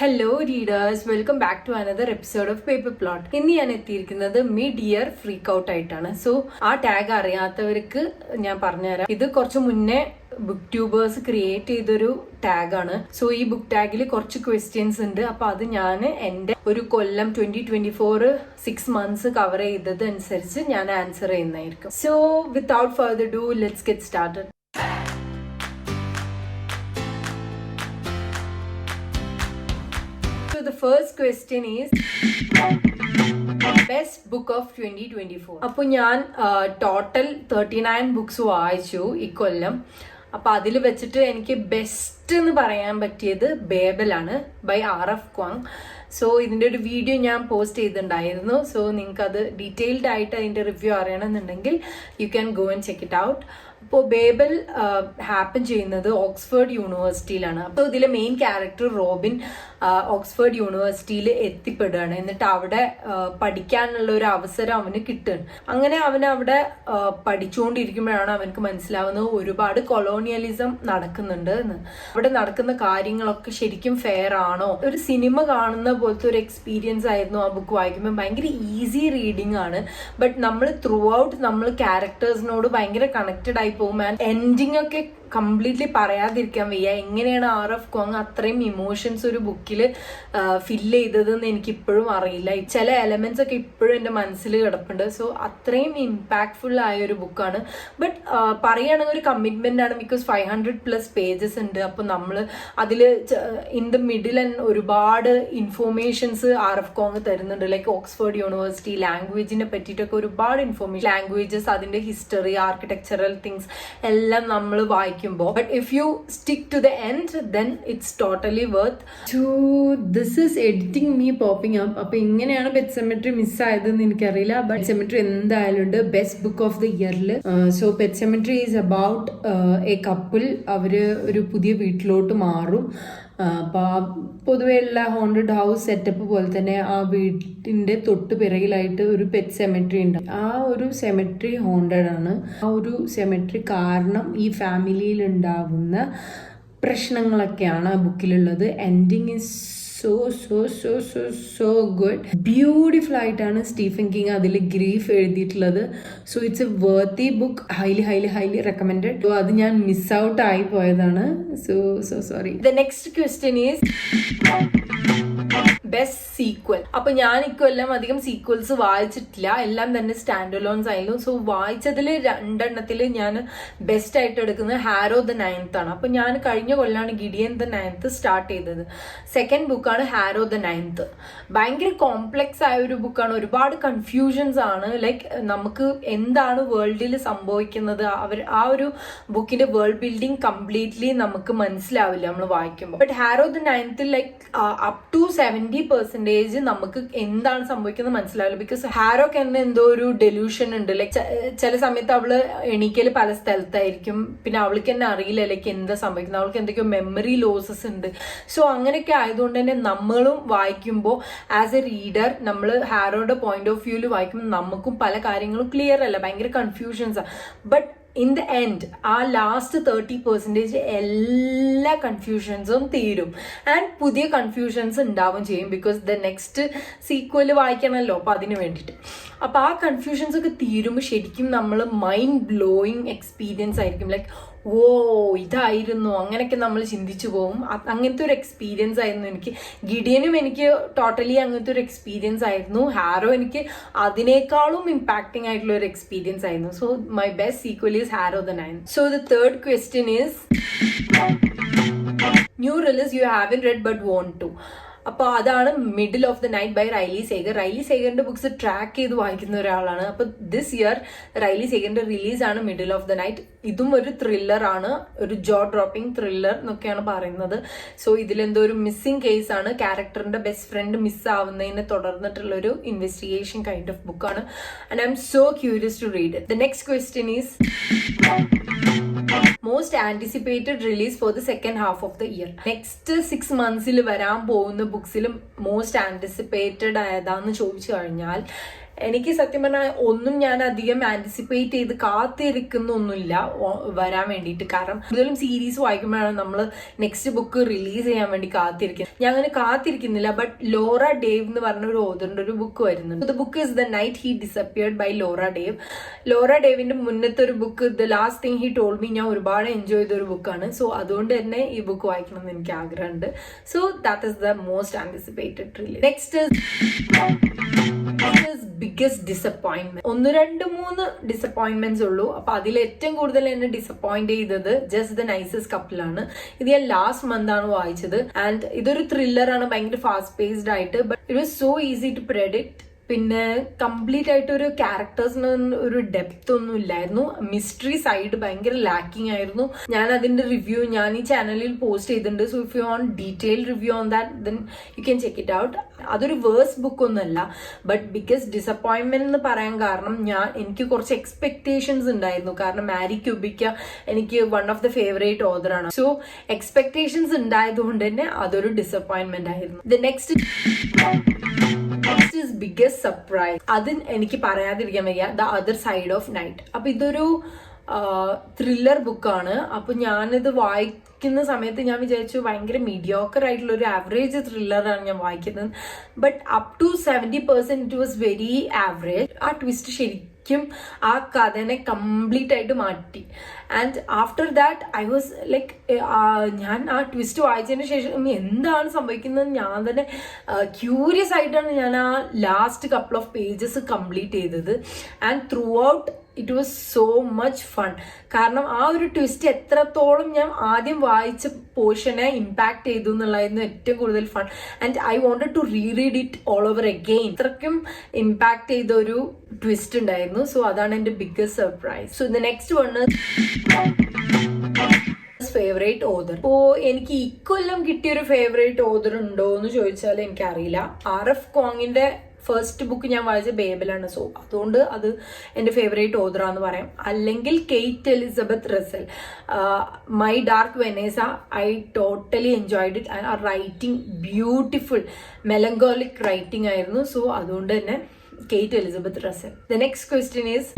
Hello readers, welcome back to another episode of Paper Plot. ഇന്ന് ഞാൻ എത്തിയിരിക്കുന്നത് mid year freak out ആയിട്ടാണ്. So ആ ടാഗ് അറിയാത്തവർക്ക് ഞാൻ പറഞ്ഞുതരാം. ഇത് കുറച്ച് മുന്നേ ബുക്ക് ട്യൂബേഴ്സ് ക്രിയേറ്റ് ചെയ്തൊരു ടാഗാണ്. സോ ഈ ബുക്ക് ടാഗിൽ കുറച്ച് ക്വസ്റ്റ്യൻസ് ഉണ്ട്. അപ്പൊ അത് ഞാൻ എന്റെ ഒരു കൊല്ലം 2024 6 months കവർ ചെയ്തത് അനുസരിച്ച് ഞാൻ ആൻസർ ചെയ്യുന്നതായിരിക്കും. So without further do, let's get started. So the first question is best book of 2024. അപ്പോൾ ഞാൻ ടോട്ടൽ 39 ബുക്സ് വായിച്ചു ഇക്കൊല്ലം. അപ്പൊ അതിൽ വെച്ചിട്ട് എനിക്ക് ബെസ്റ്റ് എന്ന് പറയാൻ പറ്റിയത് ബേബലാണ് ബൈ RF Kuang. സോ ഇതിന്റെ ഒരു വീഡിയോ ഞാൻ പോസ്റ്റ് ചെയ്തിട്ടുണ്ടായിരുന്നു. സോ നിങ്ങൾക്ക് അത് ഡീറ്റെയിൽഡ് ആയിട്ട് അതിന്റെ റിവ്യൂ അറിയണമെന്നുണ്ടെങ്കിൽ you can go and check it out. അപ്പോൾ ബേബൽ ഹാപ്പൻ ചെയ്യുന്നത് ഓക്സ്ഫോർഡ് യൂണിവേഴ്സിറ്റിയിലാണ്. അപ്പോൾ ഇതിലെ മെയിൻ ക്യാരക്ടർ റോബിൻ ഓക്സ്ഫോർഡ് യൂണിവേഴ്സിറ്റിയിൽ എത്തിപ്പെടുകയാണ്. എന്നിട്ട് അവിടെ പഠിക്കാനുള്ള ഒരു അവസരം അവന് കിട്ടുകയാണ്. അങ്ങനെ അവൻ അവിടെ പഠിച്ചുകൊണ്ടിരിക്കുമ്പോഴാണ് അവനക്ക് മനസ്സിലാവുന്നത് ഒരുപാട് കൊളോണിയലിസം നടക്കുന്നുണ്ട് എന്ന്. അവിടെ നടക്കുന്ന കാര്യങ്ങളൊക്കെ ശരിക്കും ഫെയർ ആണോ? ഒരു സിനിമ കാണുന്ന പോലത്തെ ഒരു എക്സ്പീരിയൻസ് ആയിരുന്നു ആ ബുക്ക് വായിക്കുമ്പോൾ. ഭയങ്കര ഈസി റീഡിങ് ആണ്. ബട്ട് നമ്മൾ ത്രൂ ഔട്ട് നമ്മൾ ക്യാരക്ടേഴ്സിനോട് ഭയങ്കര കണക്റ്റഡ് ആയി പോകും. ആൻഡ് എൻഡിങ് ഒക്കെ കംപ്ലീറ്റ്ലി പറയാതിരിക്കാൻ വയ്യ. എങ്ങനെയാണ് RF Kuang അത്രയും ഇമോഷൻസ് ഒരു ബുക്കിൽ ഫില്ല് ചെയ്തതെന്ന് എനിക്ക് ഇപ്പോഴും അറിയില്ല. ചില എലമെന്റ്സ് ഒക്കെ ഇപ്പോഴും എൻ്റെ മനസ്സിൽ കിടപ്പുണ്ട്. സോ അത്രയും ഇമ്പാക്ട്ഫുൾ ആയ ഒരു ബുക്കാണ്. ബട്ട് പറയുകയാണെങ്കിൽ ഒരു കമ്മിറ്റ്മെന്റ് ആണ്. ബിക്കോസ് 500+ പേജസ് ഉണ്ട്. അപ്പൊ നമ്മൾ അതിൽ ഇൻ ദ മിഡിൽ ഒരുപാട് ഇൻഫോർമേഷൻസ് RF Kuang തരുന്നുണ്ട്. ലൈക്ക് ഓക്സ്ഫോർഡ് യൂണിവേഴ്സിറ്റി ലാംഗ്വേജിനെ പറ്റിയിട്ടൊക്കെ ഒരുപാട് ഇൻഫോർമേഷൻ, ലാംഗ്വേജസ്, അതിന്റെ ഹിസ്റ്ററി, ആർക്കിടെക്ചറൽ തിങ്സ് എല്ലാം നമ്മൾ വായിക്കുമ്പോൾ. But if you stick to the end, then it's totally worth. So this is editing me popping up. അപ്പൊ ഇങ്ങനെയാണ് pet cemetery മിസ്സായതെന്ന് എനിക്കറിയില്ല. But cemetery എന്തായാലും ഉണ്ട് ബെസ്റ്റ് ബുക്ക് ഓഫ് ദ ഇയറിൽ. So pet cemetery is about a couple. അവര് ഒരു പുതിയ വീട്ടിലോട്ട് മാറും. അപ്പൊ പൊതുവെയുള്ള ഹോണ്ടഡ് ഹൗസ് സെറ്റപ്പ് പോലെ തന്നെ ആ വീട്ടിന്റെ തൊട്ട് പിറകിലായിട്ട് ഒരു പെറ്റ് സെമെട്രി ഉണ്ട്. ആ ഒരു സെമെട്രി ഹോണ്ടഡ് ആണ്. ആ ഒരു സെമെട്രി കാരണം ഈ ഫാമിലിയിൽ ഉണ്ടാവുന്ന പ്രശ്നങ്ങളൊക്കെയാണ് ആ ബുക്കിലുള്ളത്. Ending is so good. Beautiful ആയിട്ടാണ് സ്റ്റീഫൻ കിങ് അതിൽ ഗ്രീഫ് എഴുതിയിട്ടുള്ളത്. So it's a worthy book. Highly recommended. So അത് ഞാൻ മിസ് ഔട്ട് ആയി പോയതാണ്. So sorry. The next question is best sequel. അപ്പൊ ഞാൻ ഇക്കൊല്ലം അധികം സീക്വൽസ് വായിച്ചിട്ടില്ല. എല്ലാം തന്നെ സ്റ്റാൻഡ് അലോൺസ് ആയിരുന്നു. സോ വായിച്ചതിൽ 2 ഞാൻ ബെസ്റ്റ് ആയിട്ട് എടുക്കുന്നത് ഹാരോ ദ 9th ആണ്. അപ്പൊ ഞാൻ കഴിഞ്ഞ കൊല്ലാണ് ഗിഡിയൻ ദ 9th സ്റ്റാർട്ട് ചെയ്തത്. സെക്കൻഡ് ബുക്കാണ് ഹാരോ ദ 9th. ഭയങ്കര കോംപ്ലെക്സ് ആയ ഒരു ബുക്കാണ്. ഒരുപാട് കൺഫ്യൂഷൻസ് ആണ്. ലൈക്ക് നമുക്ക് എന്താണ് വേൾഡിൽ സംഭവിക്കുന്നത്, ആ ഒരു ബുക്കിന്റെ വേൾഡ് ബിൽഡിംഗ് കംപ്ലീറ്റ്ലി നമുക്ക് മനസ്സിലാവില്ല നമ്മൾ വായിക്കുമ്പോൾ. But Harrow the 9th like up to 70% നമുക്ക് എന്താണ് സംഭവിക്കുന്നത് മനസ്സിലാവില്ല. ബിക്കോസ് ഹാരോക്ക് തന്നെ എന്തോ ഒരു ഡെലൂഷൻ ഉണ്ട്. ലൈക്ക് ചില സമയത്ത് അവള് എണീക്കല് പല സ്ഥലത്തായിരിക്കും. പിന്നെ അവൾക്ക് തന്നെ അറിയില്ല ലൈക്ക് എന്താ സംഭവിക്കുന്നത്. അവൾക്ക് എന്തൊക്കെയോ മെമ്മറി ലോസസ് ഉണ്ട്. സോ അങ്ങനെയൊക്കെ ആയതുകൊണ്ട് തന്നെ നമ്മളും വായിക്കുമ്പോൾ ആസ് എ റീഡർ നമ്മൾ ഹാരോയുടെ പോയിന്റ് ഓഫ് വ്യൂവിൽ വായിക്കുമ്പോൾ നമുക്കും പല കാര്യങ്ങളും ക്ലിയർ അല്ല. ഭയങ്കര കൺഫ്യൂഷൻസാണ്. ബട്ട് ഇൻ ദ എൻഡ് ആ ലാസ്റ്റ് 30% എല്ലാ കൺഫ്യൂഷൻസും തീരും. ആൻഡ് പുതിയ കൺഫ്യൂഷൻസ് ഉണ്ടാവും ചെയ്യും. ബിക്കോസ് ദ നെക്സ്റ്റ് സീക്വൽ വായിക്കണമല്ലോ. അപ്പൊ അതിന് വേണ്ടിയിട്ട് അപ്പൊ ആ കൺഫ്യൂഷൻസ് ഒക്കെ തീരുമ്പോൾ ശരിക്കും നമ്മൾ മൈൻഡ് ബ്ലോയിങ് എക്സ്പീരിയൻസ് ആയിരിക്കും. ലൈക്ക് ഓ ഇതായിരുന്നു അങ്ങനെയൊക്കെ നമ്മൾ ചിന്തിച്ചു പോകും. അങ്ങനത്തെ ഒരു എക്സ്പീരിയൻസ് ആയിരുന്നു എനിക്ക്. ഗിഡിയനും എനിക്ക് ടോട്ടലി അങ്ങനത്തെ ഒരു എക്സ്പീരിയൻസ് ആയിരുന്നു. ഹാരോ എനിക്ക് അതിനേക്കാളും ഇമ്പാക്റ്റിംഗ് ആയിട്ടുള്ള ഒരു എക്സ്പീരിയൻസ് ആയിരുന്നു. So my best sequel is Harrow the 9th. So the third question is new release you haven't read but won't to. അപ്പോൾ അതാണ് middle of the night by Riley Sager. Riley സേഗറിന്റെ books track ചെയ്ത് വായിക്കുന്ന ഒരാളാണ്. അപ്പൊ this year Riley സേഗറിന്റെ റിലീസാണ് middle of the night. ഇതും ഒരു ത്രില്ലർ ആണ്, ഒരു ജോ ഡ്രോപ്പിംഗ് ത്രില്ലർ എന്നൊക്കെയാണ് പറയുന്നത്. സോ ഇതിലെന്തോ ഒരു മിസ്സിംഗ് കേസ് ആണ്. ക്യാരക്ടറിന്റെ ബെസ്റ്റ് ഫ്രണ്ട് മിസ് ആവുന്നതിനെ തുടർന്നിട്ടുള്ള ഒരു ഇൻവെസ്റ്റിഗേഷൻ കൈൻഡ് ഓഫ് ബുക്കാണ്. And I'm so curious to read it. The next question is most anticipated release for the second half of the year. Next 6 months വരാൻ പോകുന്ന ബുക്സിലും most anticipated ആയതാന്ന് ചോദിച്ചു കഴിഞ്ഞാൽ എനിക്ക് സത്യം പറഞ്ഞാൽ ഒന്നും ഞാൻ അധികം ആന്റിസിപ്പേറ്റ് ചെയ്ത് കാത്തിരിക്കുന്നൊന്നുമില്ല വരാൻ വേണ്ടിയിട്ട്. കാരണം കൂടുതലും സീരീസ് വായിക്കുമ്പോഴാണ് നമ്മൾ നെക്സ്റ്റ് ബുക്ക് റിലീസ് ചെയ്യാൻ വേണ്ടി കാത്തിരിക്കുന്നത്. ഞാൻ അങ്ങനെ കാത്തിരിക്കുന്നില്ല. ബട്ട് ലോറ ഡേവ് എന്ന് പറഞ്ഞ ഒരു ഓതറിന്റെ ഒരു ബുക്ക് വരുന്നുണ്ട്. The book is the night he disappeared by Laura Dave. Laura ഡേവിന്റെ മുന്നത്തെ ഒരു book the last thing he told me ഞാൻ ഒരുപാട് എൻജോയ് ചെയ്ത ഒരു ബുക്കാണ്. സോ അതുകൊണ്ട് തന്നെ ഈ ബുക്ക് വായിക്കണം എന്ന് എനിക്ക് ആഗ്രഹമുണ്ട്. So that is the most anticipated release. Next biggest disappointment. 1-2-3 disappointments ഉള്ളൂ. അപ്പൊ അതിൽ ഏറ്റവും കൂടുതൽ എന്നെ ഡിസപ്പോയിന്റ് ചെയ്തത് ജസ്റ്റ് ദ നൈസസ്റ്റ് കപ്പിളാണ്. ഇത് ഞാൻ ലാസ്റ്റ് മന്ത് ആണ് വായിച്ചത്. ആൻഡ് ഇതൊരു ത്രില്ലറാണ്, ഭയങ്കര ഫാസ്റ്റ് പേസ്ഡ് ആയിട്ട്. But it was so easy to predict. പിന്നെ കംപ്ലീറ്റ് ആയിട്ട് ഒരു ക്യാരക്ടേഴ്സിന് ഒരു ഡെപ്ത് ഒന്നും ഇല്ലായിരുന്നു. മിസ്റ്ററി സൈഡ് ഭയങ്കര ലാക്കിംഗ് ആയിരുന്നു. ഞാൻ അതിന്റെ റിവ്യൂ ഞാൻ ഈ ചാനലിൽ പോസ്റ്റ് ചെയ്തിട്ടുണ്ട്. So if you want detail review on that then you can check it out. അതൊരു വേഴ്സ് ബുക്ക് ഒന്നുമല്ല. ബട്ട് ബിഗ്ഗസ്റ്റ് ഡിസപ്പോയിന്റ്മെന്റ് എന്ന് പറയാൻ കാരണം എനിക്ക് കുറച്ച് എക്സ്പെക്ടേഷൻസ് ഉണ്ടായിരുന്നു. കാരണം മാരി ക്യൂബിക്ക എനിക്ക് വൺ ഓഫ് ദ ഫേവറേറ്റ് ഓതറാണ്. സോ എക്സ്പെക്ടേഷൻസ് ഉണ്ടായതുകൊണ്ട് തന്നെ അതൊരു ഡിസപ്പോയിന്റ്മെന്റ് ആയിരുന്നു. ദ നെക്സ്റ്റ് ബിഗ്ഗസ്റ്റ് സർപ്രൈസ്, അത് എനിക്ക് പറയാതിരിക്കാൻ വയ്യ, the other side of night. അപ്പൊ ഇതൊരു ത്രില്ലർ ബുക്കാണ്. അപ്പൊ ഞാനിത് വായിക്കുന്ന സമയത്ത് ഞാൻ വിചാരിച്ചു ഭയങ്കര മീഡിയോക്കർ ആയിട്ടുള്ള ഒരു ആവറേജ് ത്രില്ലറാണ് ഞാൻ വായിക്കുന്നത്. But up to 70% it was very average. ആ ട്വിസ്റ്റ് ശരിക്കും ആ കഥനെ കംപ്ലീറ്റ് ആയിട്ട് മാറ്റി. And after that I was like, ഞാൻ ആ ട്വിസ്റ്റ് വായിച്ചതിന് ശേഷം എന്താണ് സംഭവിക്കുന്നത് ഞാൻ തന്നെ ക്യൂരിയസ് ആയിട്ടാണ് ഞാൻ ആ last couple of pages complete ചെയ്തത്. And throughout it was so much fun. കാരണം ആ ഒരു ട്വിസ്റ്റ് എത്രത്തോളം ഞാൻ ആദ്യം വായിച്ച പോർഷനെ ഇമ്പാക്ട് ചെയ്തു എന്നുള്ളതായിരുന്നു ഏറ്റവും കൂടുതൽ fun. And I wanted to read it all over again. ഇത്രയ്ക്കും ഇമ്പാക്ട് ചെയ്ത ഒരു ട്വിസ്റ്റ് ഉണ്ടായിരുന്നു. സോ അതാണ് എന്റെ biggest surprise. So the next one favourite author. ഇപ്പോ എനിക്ക് ഇക്കൊല്ലം കിട്ടിയൊരു ഫേവറേറ്റ് ഓതർ ഉണ്ടോ എന്ന് ചോദിച്ചാൽ എനിക്കറിയില്ല. RF കോങ്ങിന്റെ ഫസ്റ്റ് ബുക്ക് ഞാൻ വായിച്ച ബേബലാണ്. സോ അതുകൊണ്ട് അത് എൻ്റെ ഫേവറേറ്റ് ഓതറാന്ന് പറയാം. അല്ലെങ്കിൽ Kate Elizabeth Russell, my dark Vanessa. I totally enjoyed it. ആ റൈറ്റിംഗ് ബ്യൂട്ടിഫുൾ മെലങ്കോളിക് റൈറ്റിംഗ് ആയിരുന്നു. സോ അതുകൊണ്ട് തന്നെ Kate Elizabeth Russell. The next question is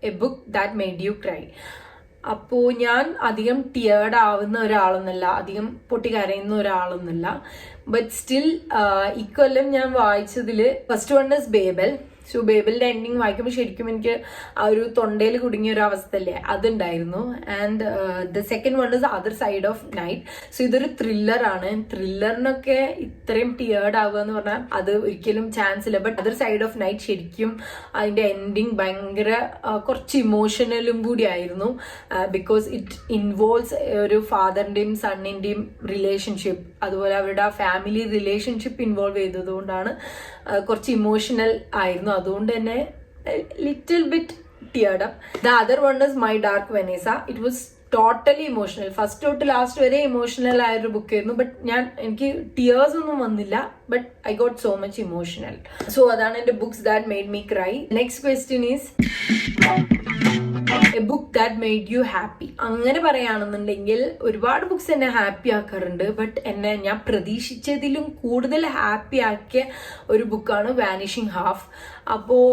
a book that made you cry. അപ്പോൾ ഞാൻ അധികം ടിയേർഡ് ആവുന്ന ഒരാളൊന്നുമല്ല, അധികം പൊട്ടിക്കരയുന്ന ഒരാളൊന്നുമല്ല. ബട്ട് സ്റ്റിൽ ഇക്കൊല്ലം ഞാൻ വായിച്ചതിൽ first one is Babel. So ബേബലിന്റെ എൻഡിങ് വായിക്കുമ്പോൾ ശരിക്കും എനിക്ക് ആ ഒരു തൊണ്ടയിൽ കുടുങ്ങിയ ഒരു അവസ്ഥയല്ലേ അതുണ്ടായിരുന്നു. And the second one is other side of night. So ഇതൊരു ത്രില്ലറാണ്. ത്രില്ലറിനൊക്കെ ഇത്രയും ടിയേർഡ് ആവുക എന്ന് പറഞ്ഞാൽ അത് ഒരിക്കലും ചാൻസ് ഇല്ല. But other side of night ശരിക്കും അതിന്റെ എൻഡിങ് ഭയങ്കര കുറച്ച് ഇമോഷണലും കൂടി ആയിരുന്നു. ബിക്കോസ് ഇറ്റ് ഇൻവോൾവ്സ് ഒരു ഫാദറിന്റെയും സണ്ണിന്റെയും റിലേഷൻഷിപ്പ്, അതുപോലെ അവരുടെ ആ ഫാമിലി റിലേഷൻഷിപ്പ് ഇൻവോൾവ് ചെയ്തതുകൊണ്ടാണ് കുറച്ച് ഇമോഷണൽ ആയിരുന്നു. അതുകൊണ്ട് തന്നെ little bit teared up. The other one is my dark Vanessa. It was totally emotional. First തൊട്ട് ലാസ്റ്റ് വരെ ഇമോഷണൽ ആയൊരു ബുക്കായിരുന്നു. ബട്ട് എനിക്ക് ടിയേഴ്സ് ഒന്നും വന്നില്ല. But I got so much emotional. So അതാണ് എന്റെ books that made me cry. Next question is a book that made you happy. അങ്ങനെ പറയുകയാണെന്നുണ്ടെങ്കിൽ ഒരുപാട് ബുക്സ് എന്നെ ഹാപ്പി ആക്കാറുണ്ട്. ബട്ട് ഞാൻ പ്രതീക്ഷിച്ചതിലും കൂടുതൽ ഹാപ്പി ആക്കിയ ഒരു ബുക്കാണ് വാനിഷിംഗ് ഹാഫ്. അപ്പോൾ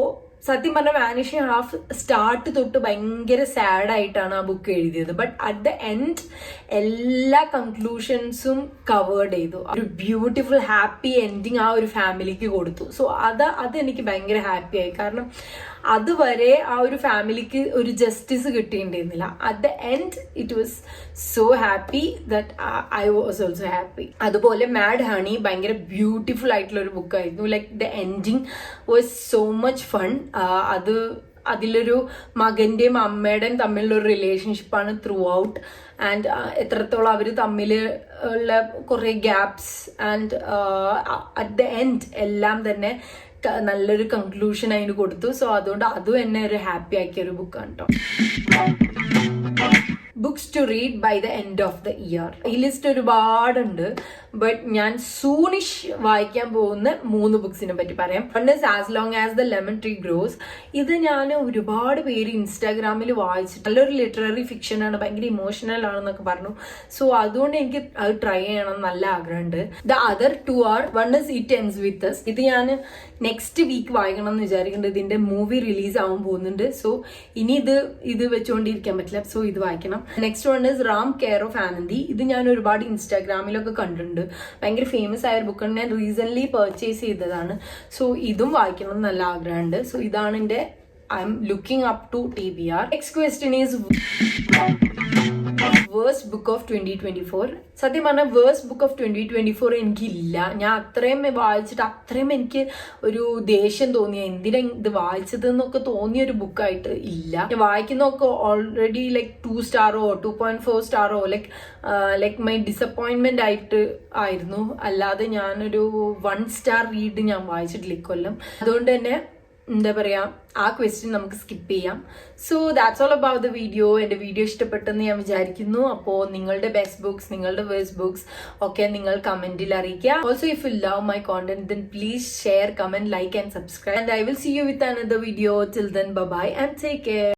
സത്യം പറഞ്ഞ വാനിഷിംഗ് ഹാഫ് സ്റ്റാർട്ട് തൊട്ട് ഭയങ്കര സാഡ് ആയിട്ടാണ് ആ ബുക്ക് എഴുതിയത്. ബട്ട് അറ്റ് ദ എൻഡ് എല്ലാ കൺക്ലൂഷൻസും കവേർഡ് ചെയ്തു. ഒരു ബ്യൂട്ടിഫുൾ ഹാപ്പി എൻഡിങ് ആ ഒരു ഫാമിലിക്ക് കൊടുത്തു. സോ അത് എനിക്ക് ഭയങ്കര ഹാപ്പി ആയി. കാരണം അതുവരെ ആ ഒരു ഫാമിലിക്ക് ഒരു ജസ്റ്റിസ് കിട്ടിയിട്ടുണ്ടായിരുന്നില്ല. At the end it was so happy that I was also happy. അതുപോലെ മാഡ് ഹണി ഭയങ്കര ബ്യൂട്ടിഫുൾ ആയിട്ടുള്ള ഒരു ബുക്കായിരുന്നു. Like the ending was so much fun. അതിലൊരു മകന്റെയും അമ്മയുടെയും തമ്മിലുള്ള ഒരു റിലേഷൻഷിപ്പാണ് ത്രൂ ഔട്ട്. ആൻഡ് എത്രത്തോളം അവർ തമ്മിൽ ഉള്ള കുറേ gaps and at the end എല്ലാം തന്നെ നല്ലൊരു കൺക്ലൂഷൻ അതിന് കൊടുത്തു. സോ അതുകൊണ്ട് അതും എന്നെ ഒരു ഹാപ്പി ആക്കിയ ഒരു ബുക്കാണ് കേട്ടോ. Books to read by the end of the year. ഈ ലിസ്റ്റ് ഒരുപാടുണ്ട്, ബട്ട് ഞാൻ സൂണിഷ് വായിക്കാൻ പോകുന്ന 3 ബുക്സിനെ പറ്റി പറയാം. One is as long as the lemon tree grows. ഇത് ഞാൻ ഒരുപാട് പേര് ഇൻസ്റ്റാഗ്രാമിൽ വായിച്ചിട്ട് നല്ലൊരു ലിറ്റററി ഫിക്ഷൻ ആണ്, ഭയങ്കര ഇമോഷണൽ ആണെന്നൊക്കെ പറഞ്ഞു. സോ അതുകൊണ്ട് എനിക്ക് അത് ട്രൈ ചെയ്യണം നല്ല ആഗ്രഹമുണ്ട്. The other 2 are, one is it ends with us. ഇത് ഞാൻ നെക്സ്റ്റ് വീക്ക് വായിക്കണം എന്ന് വിചാരിക്കുന്നുണ്ട്. ഇതിന്റെ മൂവി റിലീസ് ആവാൻ പോകുന്നുണ്ട്. സോ ഇനി ഇത് വെച്ചുകൊണ്ടിരിക്കാൻ പറ്റില്ല. സോ ഇത് വായിക്കണം. Next one is Ram care of Anandi. ഇത് ഞാൻ ഒരുപാട് ഇൻസ്റ്റാഗ്രാമിലൊക്കെ കണ്ടിട്ടുണ്ട്. ഭയങ്കര ഫേമസ് ആയ ഒരു ബുക്കാണ്. ഞാൻ റീസെന്റ് പർച്ചേസ് ചെയ്തതാണ്. സോ ഇതും വായിക്കണം എന്ന് നല്ല ആഗ്രഹമുണ്ട്. സോ ഇതാണ് എൻ്റെ I'm looking up to TBR. Next question is worst book of 2024. സത്യം പറഞ്ഞാൽ വേഴ്സ്റ്റ് ബുക്ക് ഓഫ് 2024 എനിക്കില്ല. ഞാൻ അത്രയും വായിച്ചിട്ട് അത്രയും എനിക്ക് ഒരു ദേഷ്യം തോന്നിയ, എന്തിനാ ഇത് വായിച്ചത് എന്നൊക്കെ തോന്നിയ ഒരു ബുക്കായിട്ട് ഇല്ല. ഞാൻ വായിക്കുന്നതൊക്കെ ഓൾറെഡി ലൈക്ക് 2 സ്റ്റാറോ 2.4 സ്റ്റാറോ ലൈക്ക് മൈ ഡിസപ്പോയിൻമെന്റ് ആയിട്ട് ആയിരുന്നു. അല്ലാതെ ഞാനൊരു 1 സ്റ്റാർ റീഡ് ഞാൻ വായിച്ചിട്ടില്ല ഇക്കൊല്ലം. അതുകൊണ്ട് തന്നെ എന്താ പറയാ, ആ ക്വസ്റ്റ്യൻ നമുക്ക് സ്കിപ്പ് ചെയ്യാം. So that's all about the video. എൻ്റെ വീഡിയോ ഇഷ്ടപ്പെട്ടെന്ന് ഞാൻ വിചാരിക്കുന്നു. അപ്പോൾ നിങ്ങളുടെ ബെസ്റ്റ് ബുക്സ്, നിങ്ങളുടെ വേഴ്സ്റ്റ് ബുക്സ് ഒക്കെ നിങ്ങൾ കമന്റിൽ അറിയിക്കുക. Also if you love my content then please share, comment, like and subscribe, and I will see you with another video. Till then, bye bye and take care.